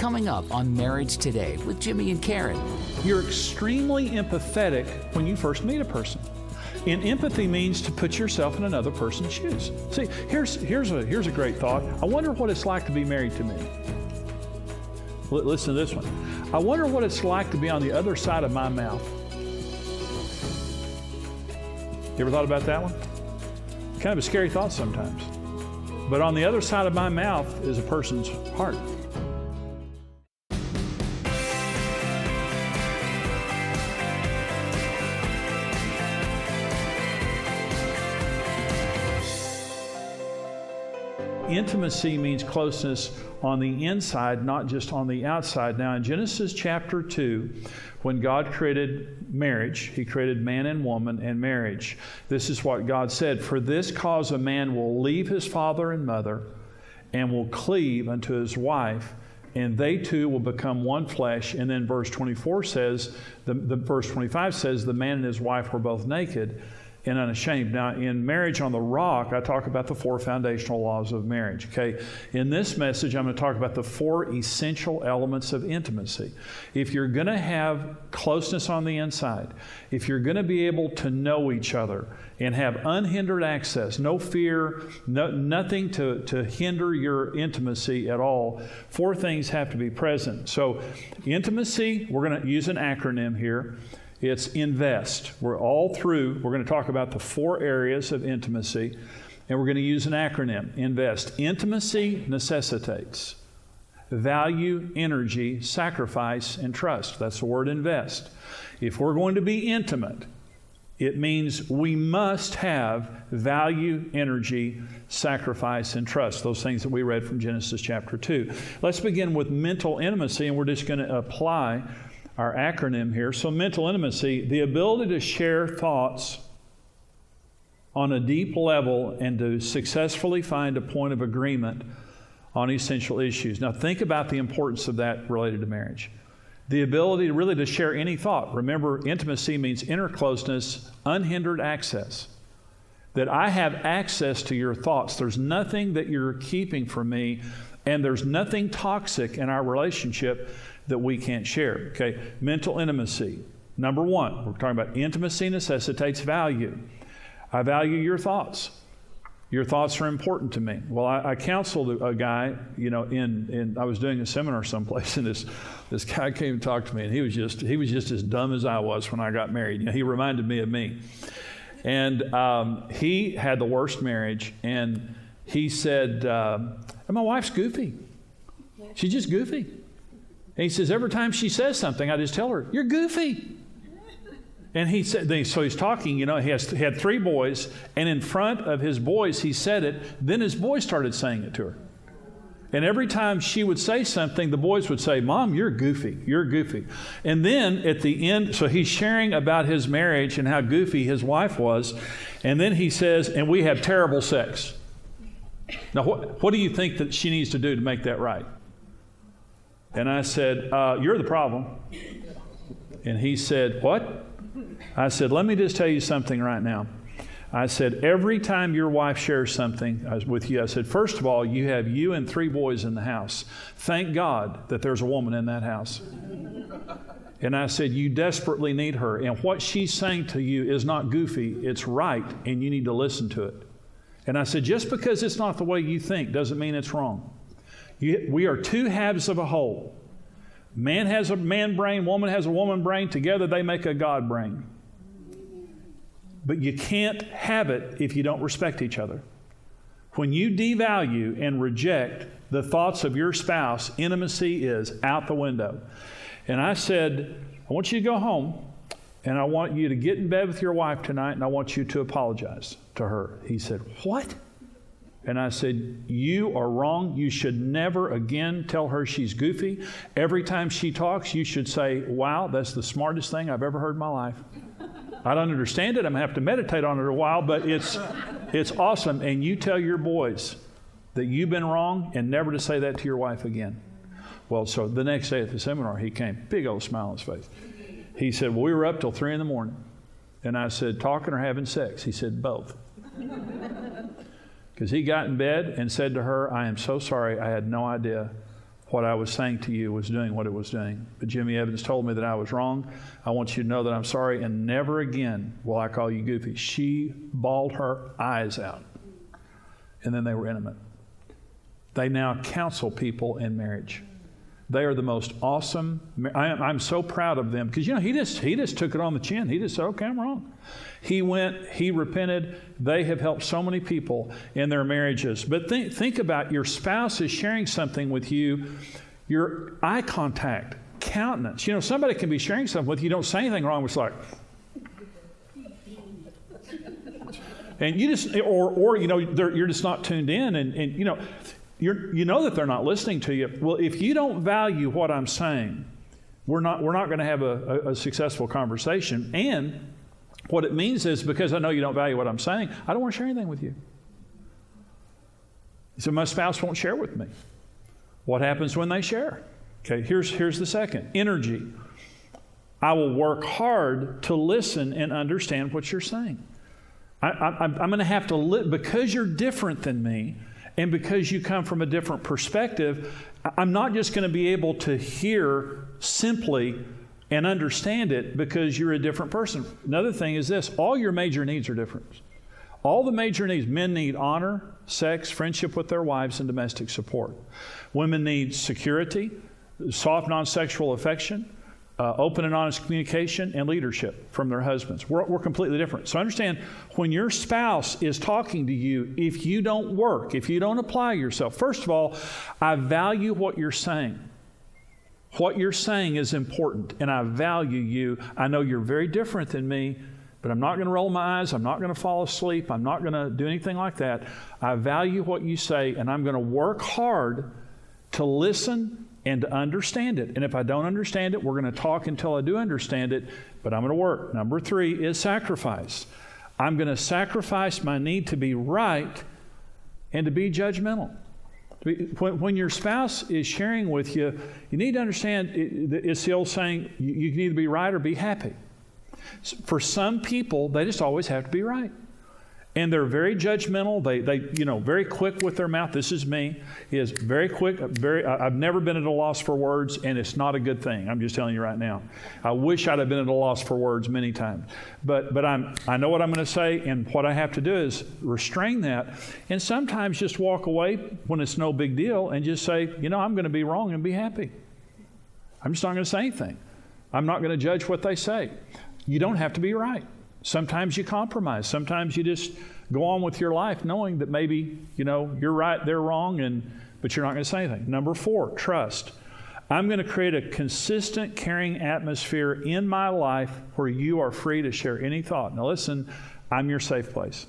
coming up on Marriage Today with Jimmy and Karen. You're extremely empathetic when you first meet a person. And empathy means to put yourself in another person's shoes. See, here's a great thought. I wonder what it's like to be married to me. Listen to this one. I wonder what it's like to be on the other side of my mouth. You ever thought about that one? Kind of a scary thought sometimes. But on the other side of my mouth is a person's heart. Intimacy means closeness on the inside, not just on the outside. Now, in Genesis chapter 2, when God created marriage, He created man and woman and marriage. This is what God said: "For this cause a man will leave his father and mother and will cleave unto his wife, and they two will become one flesh." And then verse 24 says, verse 25 says, "The man and his wife were both naked and unashamed." Now, in Marriage on the Rock, I talk about the 4 foundational laws of marriage. Okay, in this message, I'm going to talk about the 4 essential elements of intimacy. If you're going to have closeness on the inside, if you're going to be able to know each other and have unhindered access, no fear, nothing to hinder your intimacy at all, 4 things have to be present. So, intimacy, we're going to use an acronym here. It's INVEST. We're going to talk about the 4 areas of intimacy, and we're going to use an acronym, INVEST. Intimacy necessitates value, energy, sacrifice, and trust. That's the word invest. If we're going to be intimate, it means we must have value, energy, sacrifice, and trust. Those things that we read from Genesis chapter 2. Let's begin with mental intimacy, and we're just going to apply our acronym here. So, mental intimacy, the ability to share thoughts on a deep level and to successfully find a point of agreement on essential issues. Now, think about the importance of that related to marriage. The ability really to share any thought. Remember, intimacy means inner closeness, unhindered access. That I have access to your thoughts. There's nothing that you're keeping from me, and there's nothing toxic in our relationship that we can't share. Okay, mental intimacy. Number 1, we're talking about intimacy necessitates value. I value your thoughts. Your thoughts are important to me. Well, I counseled a guy, I was doing a seminar someplace, and this guy came and talked to me, and he was just as dumb as I was when I got married. He reminded me of me. And he had the worst marriage, and he said, my wife's goofy. She's just goofy. And he says, every time she says something, I just tell her, you're goofy. And he said, so he's talking, he had 3 boys, and in front of his boys, he said it. Then his boys started saying it to her. And every time she would say something, the boys would say, Mom, you're goofy. You're goofy. And then at the end, so he's sharing about his marriage and how goofy his wife was. And then he says, and we have terrible sex. Now, what do you think that she needs to do to make that right? And I said, you're the problem. And he said, what? I said, let me just tell you something right now. I said, every time your wife shares something with you, I said, first of all, you have you and 3 boys in the house. Thank God that there's a woman in that house. And I said, you desperately need her. And what she's saying to you is not goofy, it's right, and you need to listen to it. And I said, just because it's not the way you think doesn't mean it's wrong. We are 2 halves of a whole. Man has a man brain, woman has a woman brain. Together they make a God brain. But you can't have it if you don't respect each other. When you devalue and reject the thoughts of your spouse, intimacy is out the window. And I said, I want you to go home, and I want you to get in bed with your wife tonight, and I want you to apologize to her. He said, what? And I said, you are wrong. You should never again tell her she's goofy. Every time she talks, you should say, wow, that's the smartest thing I've ever heard in my life. I don't understand it. I'm going to have to meditate on it a while, but it's awesome. And you tell your boys that you've been wrong and never to say that to your wife again. Well, so the next day at the seminar, he came, big old smile on his face. He said, well, we were up till 3 a.m. And I said, talking or having sex? He said, both. Because he got in bed and said to her, I am so sorry. I had no idea what I was saying to you was doing what it was doing. But Jimmy Evans told me that I was wrong. I want you to know that I'm sorry, and never again will I call you goofy. She bawled her eyes out. And then they were intimate. They now counsel people in marriage. They are the most awesome. I'm so proud of them because, he just took it on the chin. He just said, okay, I'm wrong. He went, he repented. They have helped so many people in their marriages. But think about your spouse is sharing something with you, your eye contact, countenance. Somebody can be sharing something with you, don't say anything wrong, it's like, and you just, or you're just not tuned in, and you know that they're not listening to you. Well, if you don't value what I'm saying, we're not going to have a successful conversation. And what it means is, because I know you don't value what I'm saying, I don't want to share anything with you. So my spouse won't share with me. What happens when they share? Okay, here's the second. Energy. I will work hard to listen and understand what you're saying. I'm going to have to because you're different than me, and because you come from a different perspective, I'm not just going to be able to hear simply and understand it because you're a different person. Another thing is this: all your major needs are different. All the major needs: men need honor, sex, friendship with their wives, and domestic support. Women need security, soft, non-sexual affection, open and honest communication, and leadership from their husbands. We're completely different. So understand, when your spouse is talking to you, if you don't work, if you don't apply yourself, first of all, I value what you're saying. What you're saying is important, and I value you. I know you're very different than me, but I'm not going to roll my eyes. I'm not going to fall asleep. I'm not going to do anything like that. I value what you say, and I'm going to work hard to listen and to understand it. And if I don't understand it, we're going to talk until I do understand it, but I'm going to work. Number 3 is sacrifice. I'm going to sacrifice my need to be right and to be judgmental. When your spouse is sharing with you, you need to understand, it's the old saying, you can either be right or be happy. For some people, they just always have to be right. And they're very judgmental. They very quick with their mouth. This is me. He is very quick. I've never been at a loss for words, and it's not a good thing. I'm just telling you right now. I wish I'd have been at a loss for words many times. But I know what I'm going to say, and what I have to do is restrain that, and sometimes just walk away when it's no big deal, and just say, I'm going to be wrong and be happy. I'm just not going to say anything. I'm not going to judge what they say. You don't have to be right. Sometimes you compromise. Sometimes you just go on with your life knowing that maybe, you're right, they're wrong, but you're not going to say anything. Number 4, trust. I'm going to create a consistent, caring atmosphere in my life where you are free to share any thought. Now listen, I'm your safe place.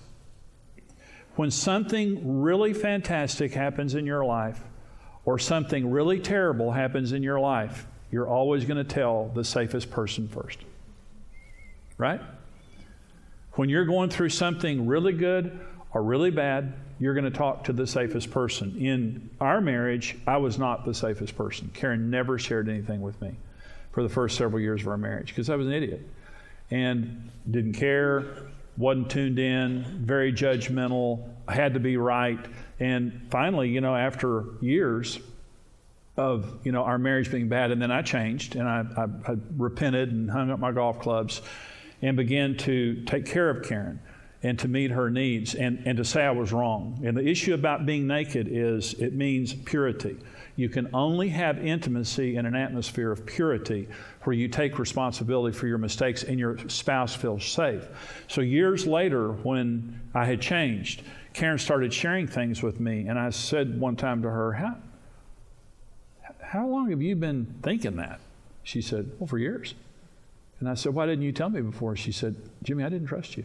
When something really fantastic happens in your life, or something really terrible happens in your life, you're always going to tell the safest person first. Right? When you're going through something really good or really bad, you're going to talk to the safest person. In our marriage, I was not the safest person. Karen never shared anything with me for the first several years of our marriage because I was an idiot and didn't care, wasn't tuned in, very judgmental, had to be right. And finally, after years of, our marriage being bad, and then I changed and I repented and hung up my golf clubs and began to take care of Karen and to meet her needs and to say I was wrong. And the issue about being naked is it means purity. You can only have intimacy in an atmosphere of purity where you take responsibility for your mistakes and your spouse feels safe. So years later, when I had changed, Karen started sharing things with me, and I said one time to her, how long have you been thinking that? She said, well, for years. And I said, why didn't you tell me before? She said, Jimmy, I didn't trust you.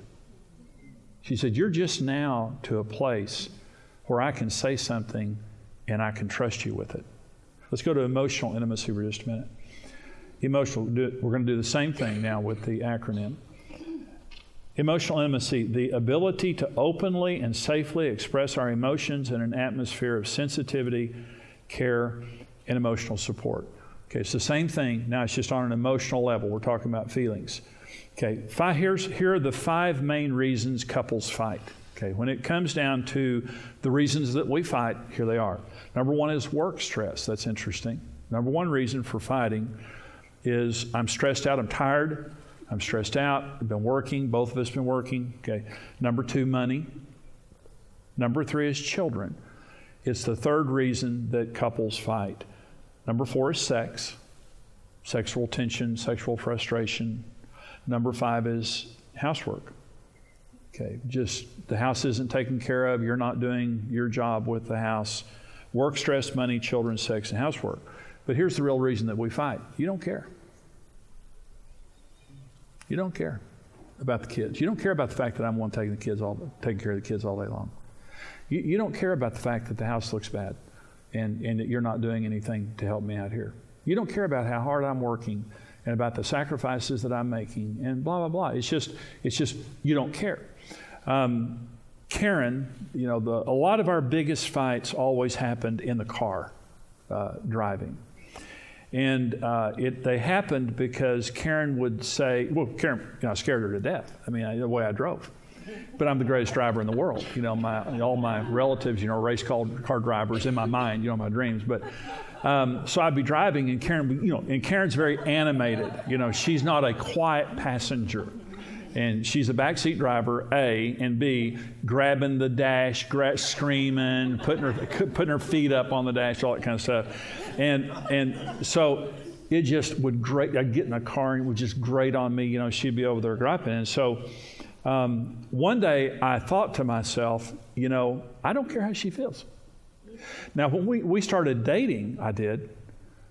She said, you're just now to a place where I can say something and I can trust you with it. Let's go to emotional intimacy for just a minute. Emotional, we're going to do the same thing now with the acronym. Emotional intimacy, the ability to openly and safely express our emotions in an atmosphere of sensitivity, care, and emotional support. Okay, it's the same thing. Now it's just on an emotional level. We're talking about feelings. Okay, here are the 5 main reasons couples fight. Okay, when it comes down to the reasons that we fight, here they are. Number one is work stress. That's interesting. Number one reason for fighting is I'm stressed out, I'm tired, I'm stressed out, I've been working, both of us been working. Okay. Number two, money. Number three is children. It's the third reason that couples fight. Number four is sex, sexual tension, sexual frustration. Number five is housework. Okay, just the house isn't taken care of, you're not doing your job with the house. Work, stress, money, children, sex, and housework. But here's the real reason that we fight. You don't care. You don't care about the kids. You don't care about the fact that I'm one taking care of the kids all day long. You don't care about the fact that the house looks bad and that you're not doing anything to help me out here. You don't care about how hard I'm working and about the sacrifices that I'm making and blah, blah, blah. It's just you don't care. Karen, a lot of our biggest fights always happened in the car driving. And they happened because Karen would say, Karen, I scared her to death. I mean, the way I drove. But I'm the greatest driver in the world. All my relatives, race car drivers in my mind, my dreams. But so I'd be driving, and Karen, and Karen's very animated. She's not a quiet passenger. And she's a backseat driver, A, and B, grabbing the dash, screaming, putting her feet up on the dash, all that kind of stuff. And so it just would grate. I'd get in a car and it would just grate on me. She'd be over there griping. And so one day I thought to myself, I don't care how she feels. Now, when we started dating, I did.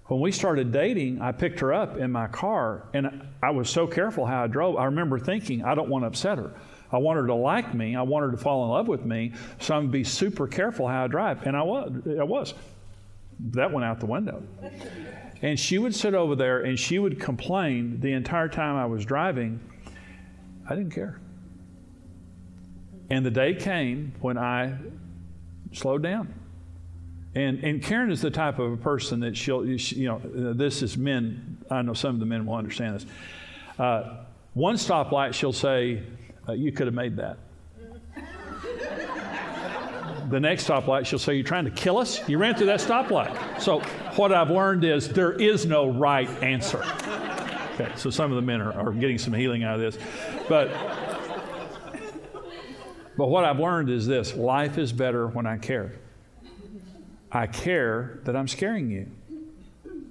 When we started dating, I picked her up in my car, and I was so careful how I drove. I remember thinking, I don't want to upset her. I want her to like me. I want her to fall in love with me, so I'm going to be super careful how I drive. And I was. That went out the window. And she would sit over there, and she would complain the entire time I was driving. I didn't care. And the day came when I slowed down. And Karen is the type of a person that this is men. I know some of the men will understand this. One stoplight, she'll say, you could have made that. The next stoplight, she'll say, you're trying to kill us? You ran through that stoplight. So what I've learned is there is no right answer. Okay, so some of the men are getting some healing out of this. But what I've learned is this: life is better when I care. I care that I'm scaring you.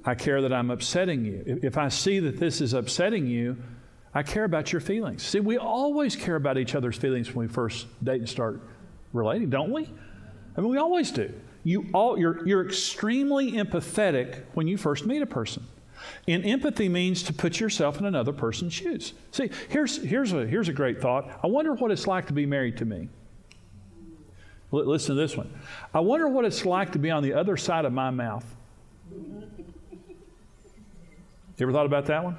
I care that I'm upsetting you. If I see that this is upsetting you, I care about your feelings. See, we always care about each other's feelings when we first date and start relating, don't we? I mean, we always do. You're extremely empathetic when you first meet a person. And empathy means to put yourself in another person's shoes. See, here's a great thought. I wonder what it's like to be married to me. Listen to this one. I wonder what it's like to be on the other side of my mouth. You ever thought about that one?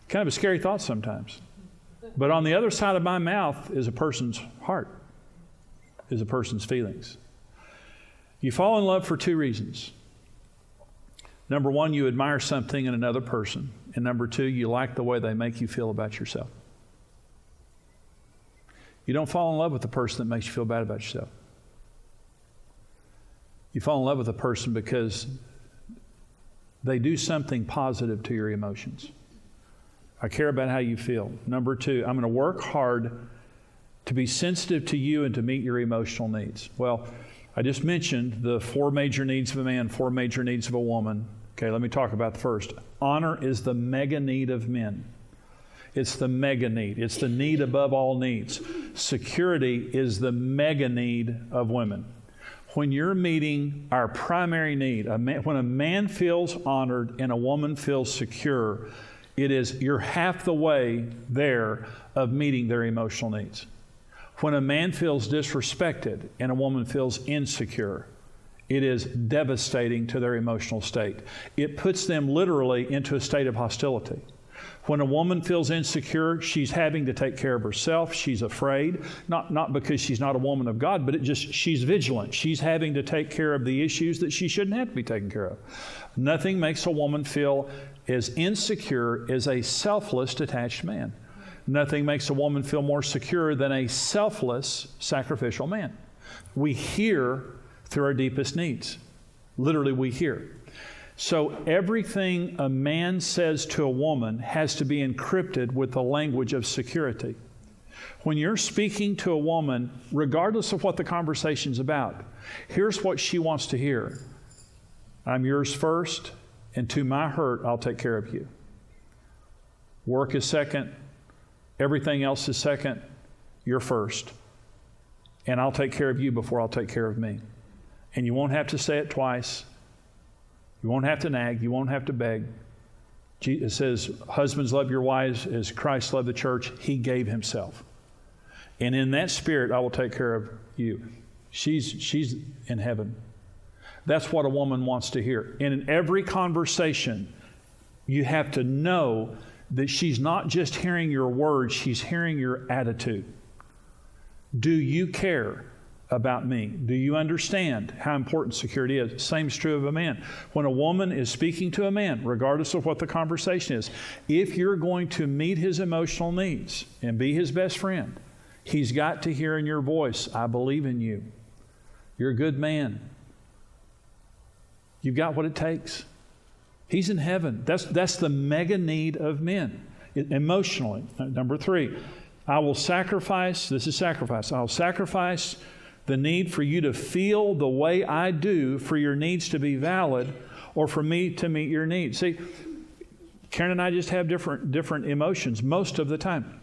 Kind of a scary thought sometimes. But on the other side of my mouth is a person's heart, is a person's feelings. You fall in love for two reasons. Number one, you admire something in another person. And number two, you like the way they make you feel about yourself. You don't fall in love with the person that makes you feel bad about yourself. You fall in love with a person because they do something positive to your emotions. I care about how you feel. Number two, I'm going to work hard to be sensitive to you and to meet your emotional needs. Well, I just mentioned the 4 major needs of a man, 4 major needs of a woman. Okay, let me talk about the first. Honor is the mega need of men. It's the mega need. It's the need above all needs. Security is the mega need of women. When you're meeting our primary need, when a man feels honored and a woman feels secure, you're half the way there of meeting their emotional needs. When a man feels disrespected and a woman feels insecure, it is devastating to their emotional state. It puts them literally into a state of hostility. When a woman feels insecure, she's having to take care of herself. She's afraid, not because she's not a woman of God, but she's vigilant. She's having to take care of the issues that she shouldn't have to be taken care of. Nothing makes a woman feel as insecure as a selfless, detached man. Nothing makes a woman feel more secure than a selfless, sacrificial man. We hear through our deepest needs. Literally, we hear. So everything a man says to a woman has to be encrypted with the language of security. When you're speaking to a woman, regardless of what the conversation's about, here's what she wants to hear. I'm yours first, and to my hurt, I'll take care of you. Work is second. Everything else is second. You're first. And I'll take care of you before I'll take care of me. And you won't have to say it twice. You won't have to nag. You won't have to beg. It says, husbands, love your wives as Christ loved the church. He gave himself. And in that spirit, I will take care of you. She's in heaven. That's what a woman wants to hear. And in every conversation, you have to know that she's not just hearing your words, she's hearing your attitude. Do you care about me? Do you understand how important security is? Same's true of a man. When a woman is speaking to a man, regardless of what the conversation is, if you're going to meet his emotional needs and be his best friend, he's got to hear in your voice, I believe in you. You're a good man. You've got what it takes. He's in heaven. That's the mega need of men, emotionally. Number 3, I will sacrifice, this is sacrifice, I'll sacrifice the need for you to feel the way I do for your needs to be valid or for me to meet your needs. See, Karen and I just have different emotions most of the time.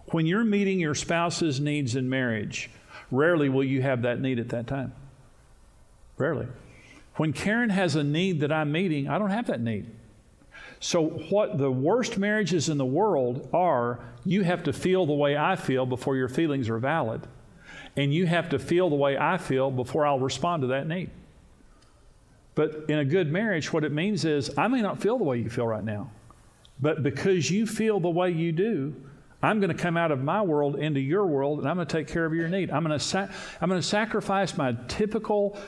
When you're meeting your spouse's needs in marriage, rarely will you have that need at that time. Rarely. When Karen has a need that I'm meeting, I don't have that need. So what the worst marriages in the world are, you have to feel the way I feel before your feelings are valid. And you have to feel the way I feel before I'll respond to that need. But in a good marriage, what it means is, I may not feel the way you feel right now, but because you feel the way you do, I'm going to come out of my world into your world, and I'm going to take care of your need. I'm going to sacrifice my typical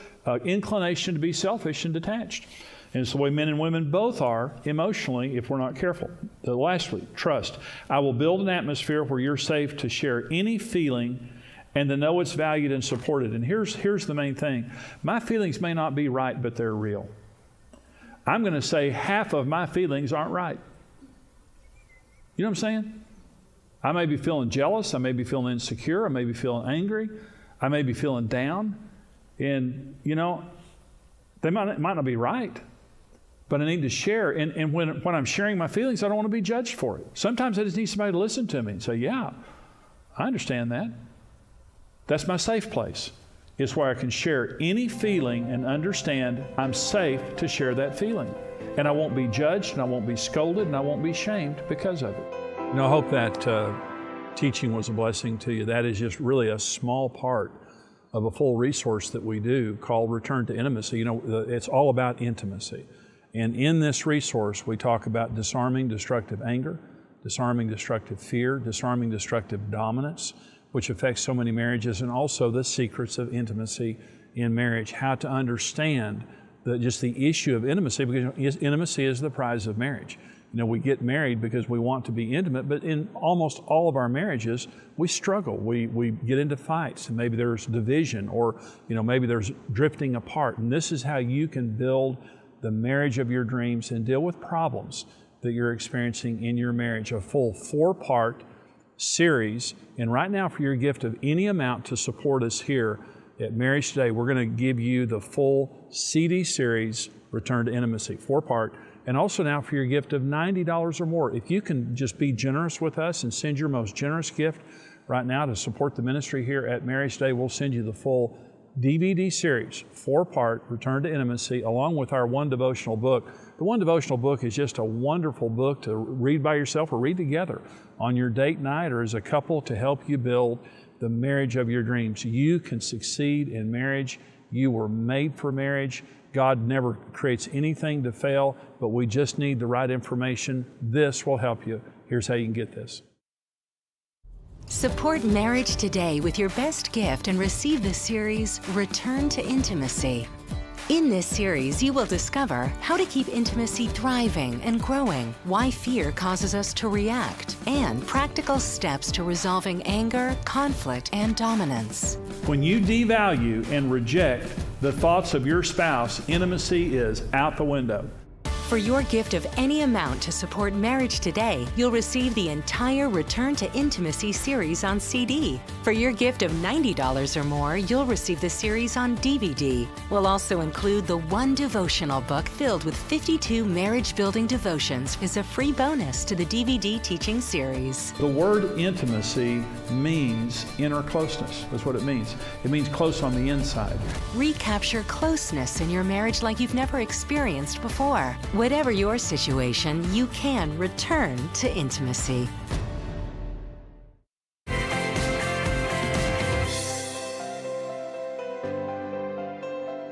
inclination to be selfish and detached. And it's the way men and women both are emotionally if we're not careful. Lastly, trust. I will build an atmosphere where you're safe to share any feeling and to know it's valued and supported. And here's the main thing. My feelings may not be right, but they're real. I'm going to say half of my feelings aren't right. You know what I'm saying? I may be feeling jealous. I may be feeling insecure. I may be feeling angry. I may be feeling down. And, they might not be right, but I need to share. And when I'm sharing my feelings, I don't want to be judged for it. Sometimes I just need somebody to listen to me and say, yeah, I understand that. That's my safe place. It's where I can share any feeling and understand I'm safe to share that feeling. And I won't be judged, and I won't be scolded, and I won't be shamed because of it. I hope that teaching was a blessing to you. That is just really a small part of a full resource that we do called Return to Intimacy. It's all about intimacy. And in this resource, we talk about disarming destructive anger, disarming destructive fear, disarming destructive dominance, which affects so many marriages, and also the secrets of intimacy in marriage, how to understand just the issue of intimacy, because intimacy is the prize of marriage. We get married because we want to be intimate, but in almost all of our marriages, we struggle. We get into fights, and maybe there's division, or maybe there's drifting apart. And this is how you can build the marriage of your dreams and deal with problems that you're experiencing in your marriage. A full 4-part series. And right now, for your gift of any amount to support us here at Marriage Today, we're going to give you the full CD series, Return to Intimacy, 4-part. And also now for your gift of $90 or more, if you can just be generous with us and send your most generous gift right now to support the ministry here at Marriage Today, we'll send you the full DVD series, 4-part, Return to Intimacy, along with our one devotional book. The one devotional book is just a wonderful book to read by yourself or read together on your date night or as a couple to help you build the marriage of your dreams. You can succeed in marriage. You were made for marriage. God never creates anything to fail, but we just need the right information. This will help you. Here's how you can get this. Support Marriage Today with your best gift and receive the series Return to Intimacy. In this series, you will discover how to keep intimacy thriving and growing, why fear causes us to react, and practical steps to resolving anger, conflict, and dominance. When you devalue and reject the thoughts of your spouse, intimacy is out the window. For your gift of any amount to support Marriage Today, you'll receive the entire Return to Intimacy series on CD. For your gift of $90 or more, you'll receive the series on DVD. We'll also include the one devotional book filled with 52 marriage-building devotions as a free bonus to the DVD teaching series. The word intimacy means inner closeness. That's what it means. It means close on the inside. Recapture closeness in your marriage like you've never experienced before. Whatever your situation, you can return to intimacy.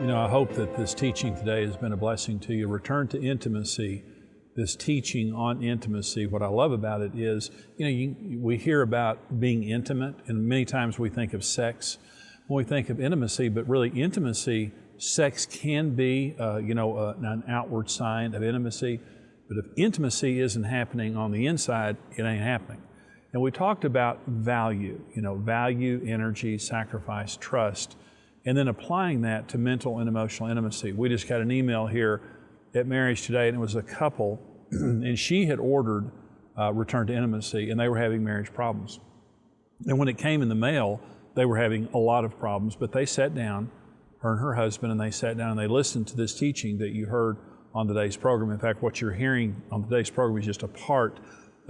You know, I hope that this teaching today has been a blessing to you. Return to intimacy, this teaching on intimacy. What I love about it is, we hear about being intimate, and many times we think of sex when we think of intimacy, but really intimacy, sex can be, an outward sign of intimacy, but if intimacy isn't happening on the inside, it ain't happening. And we talked about value, value, energy, sacrifice, trust, and then applying that to mental and emotional intimacy. We just got an email here at Marriage Today, and it was a couple, and she had ordered Return to Intimacy, and they were having marriage problems. And when it came in the mail, they were having a lot of problems, but they sat down, her and her husband, and they sat down and they listened to this teaching that you heard on today's program. In fact, what you're hearing on today's program is just a part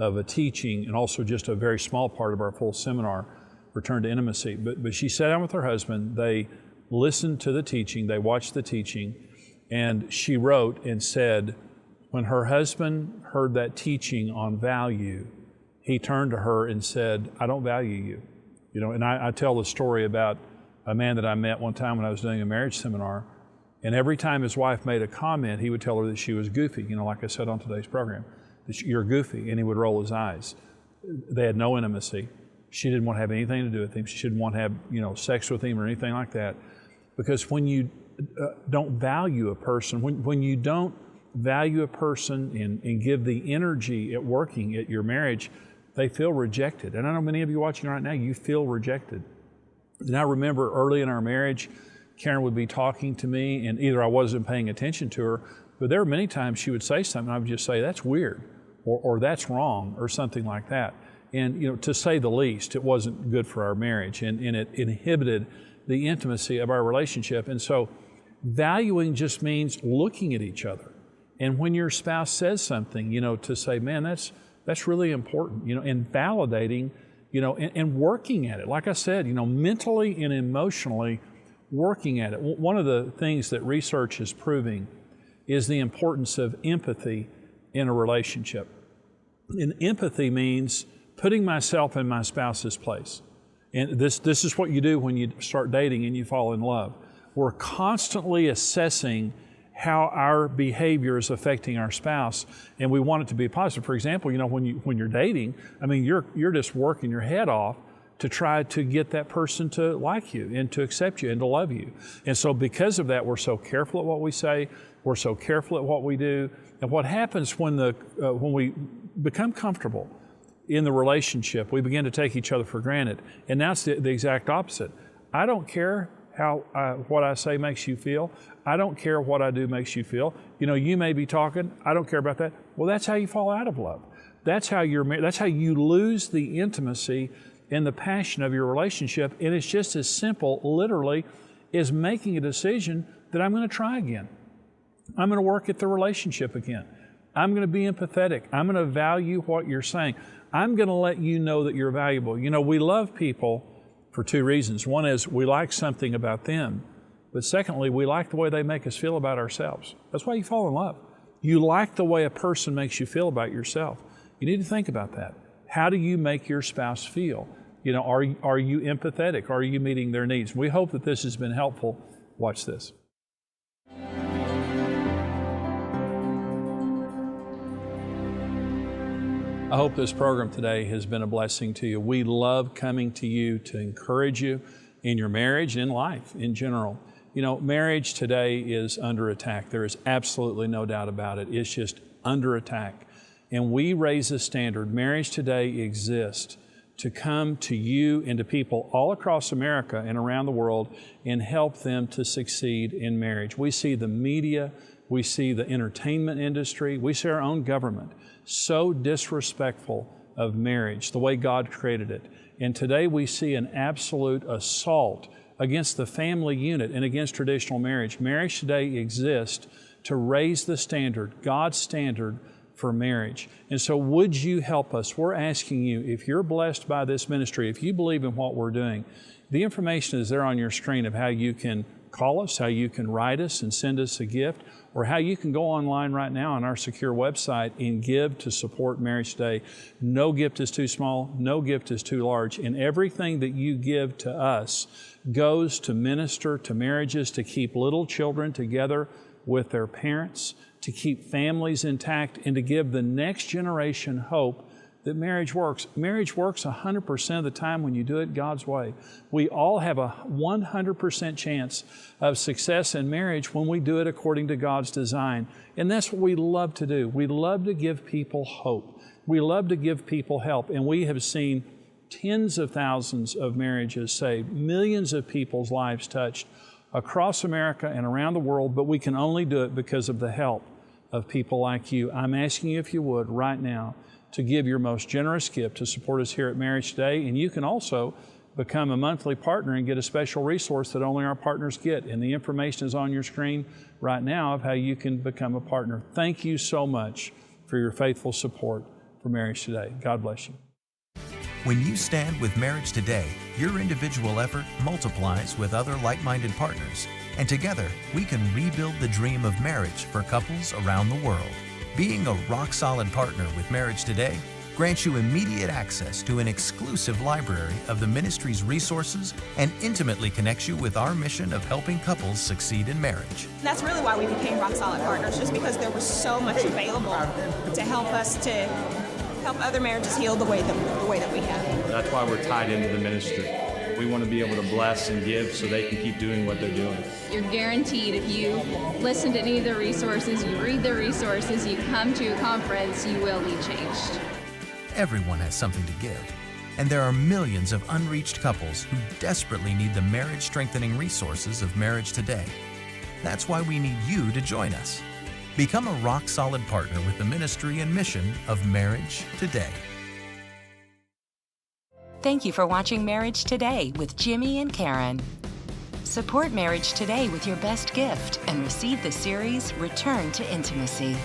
of a teaching and also just a very small part of our full seminar, Return to Intimacy. But she sat down with her husband, they listened to the teaching, they watched the teaching, and she wrote and said, when her husband heard that teaching on value, he turned to her and said, I don't value you. And I tell the story about a man that I met one time when I was doing a marriage seminar, and every time his wife made a comment, he would tell her that she was goofy, like I said on today's program, that you're goofy, and he would roll his eyes. They had no intimacy. She didn't want to have anything to do with him. She didn't want to have, sex with him or anything like that. Because when you don't value a person, when you don't value a person and give the energy at working at your marriage, they feel rejected. And I know many of you watching right now, you feel rejected. And I remember early in our marriage, Karen would be talking to me, and either I wasn't paying attention to her, but there were many times she would say something, and I would just say, that's weird, or that's wrong, or something like that. And, to say the least, it wasn't good for our marriage, and it inhibited the intimacy of our relationship. And so valuing just means looking at each other. And when your spouse says something, to say, man, that's really important, and validating, and working at it. Like I said, mentally and emotionally working at it. One of the things that research is proving is the importance of empathy in a relationship. And empathy means putting myself in my spouse's place. And this is what you do when you start dating and you fall in love. We're constantly assessing how our behavior is affecting our spouse, and we want it to be positive. For example, when you're dating, you're just working your head off to try to get that person to like you and to accept you and to love you. And so because of that, we're so careful at what we say, we're so careful at what we do. And what happens when we become comfortable in the relationship, we begin to take each other for granted. And now it's the exact opposite. I don't care how what I say makes you feel. I don't care what I do makes you feel. You may be talking, I don't care about that. Well, that's how you fall out of love. That's how you lose the intimacy and the passion of your relationship. And it's just as simple, literally, as making a decision that I'm going to try again. I'm going to work at the relationship again. I'm going to be empathetic. I'm going to value what you're saying. I'm going to let you know that you're valuable. We love people for two reasons. One is we like something about them, but secondly, we like the way they make us feel about ourselves. That's why you fall in love. You like the way a person makes you feel about yourself. You need to think about that. How do you make your spouse feel? Are you empathetic? Are you meeting their needs? We hope that this has been helpful. Watch this. I hope this program today has been a blessing to you. We love coming to you to encourage you in your marriage and in life in general. You know, marriage today is under attack. There is absolutely no doubt about it. It's just under attack. And we raise the standard. Marriage Today exists to come to you and to people all across America and around the world and help them to succeed in marriage. We see the media, we see the entertainment industry, we see our own government so disrespectful of marriage, the way God created it. And today we see an absolute assault against the family unit and against traditional marriage. Marriage Today exists to raise the standard, God's standard, for marriage. And so would you help us? We're asking you, if you're blessed by this ministry, if you believe in what we're doing, the information is there on your screen of how you can call us, how you can write us and send us a gift, or how you can go online right now on our secure website and give to support Marriage Today. No gift is too small, no gift is too large, and everything that you give to us goes to minister to marriages, to keep little children together with their parents, to keep families intact, and to give the next generation hope that marriage works. Marriage works 100% of the time when you do it God's way. We all have a 100% chance of success in marriage when we do it according to God's design. And that's what we love to do. We love to give people hope. We love to give people help. And we have seen tens of thousands of marriages saved, millions of people's lives touched across America and around the world, but we can only do it because of the help of people like you. I'm asking you, if you would, right now, to give your most generous gift to support us here at Marriage Today. And you can also become a monthly partner and get a special resource that only our partners get. And the information is on your screen right now of how you can become a partner. Thank you so much for your faithful support for Marriage Today. God bless you. When you stand with Marriage Today, your individual effort multiplies with other like-minded partners, and together we can rebuild the dream of marriage for couples around the world. Being a rock-solid partner with Marriage Today grants you immediate access to an exclusive library of the ministry's resources and intimately connects you with our mission of helping couples succeed in marriage. That's really why we became rock-solid partners, just because there was so much available to help us to help other marriages heal the way that we have. That's why we're tied into the ministry. We want to be able to bless and give so they can keep doing what they're doing. You're guaranteed if you listen to any of the resources, you read the resources, you come to a conference, you will be changed. Everyone has something to give, and there are millions of unreached couples who desperately need the marriage-strengthening resources of Marriage Today. That's why we need you to join us. Become a rock-solid partner with the ministry and mission of Marriage Today. Thank you for watching Marriage Today with Jimmy and Karen. Support Marriage Today with your best gift and receive the series Return to Intimacy.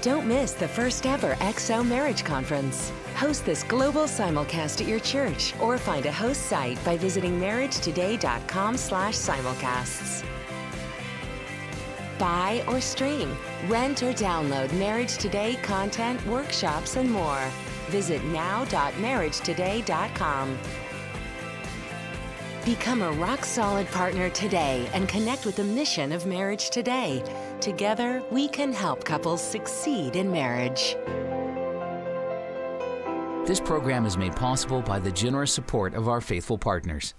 Don't miss the first ever XO Marriage Conference. Host this global simulcast at your church or find a host site by visiting marriagetoday.com/simulcasts. Buy or stream, rent or download Marriage Today content, workshops, and more. Visit now.marriagetoday.com. Become a rock-solid partner today and connect with the mission of Marriage Today. Together, we can help couples succeed in marriage. This program is made possible by the generous support of our faithful partners.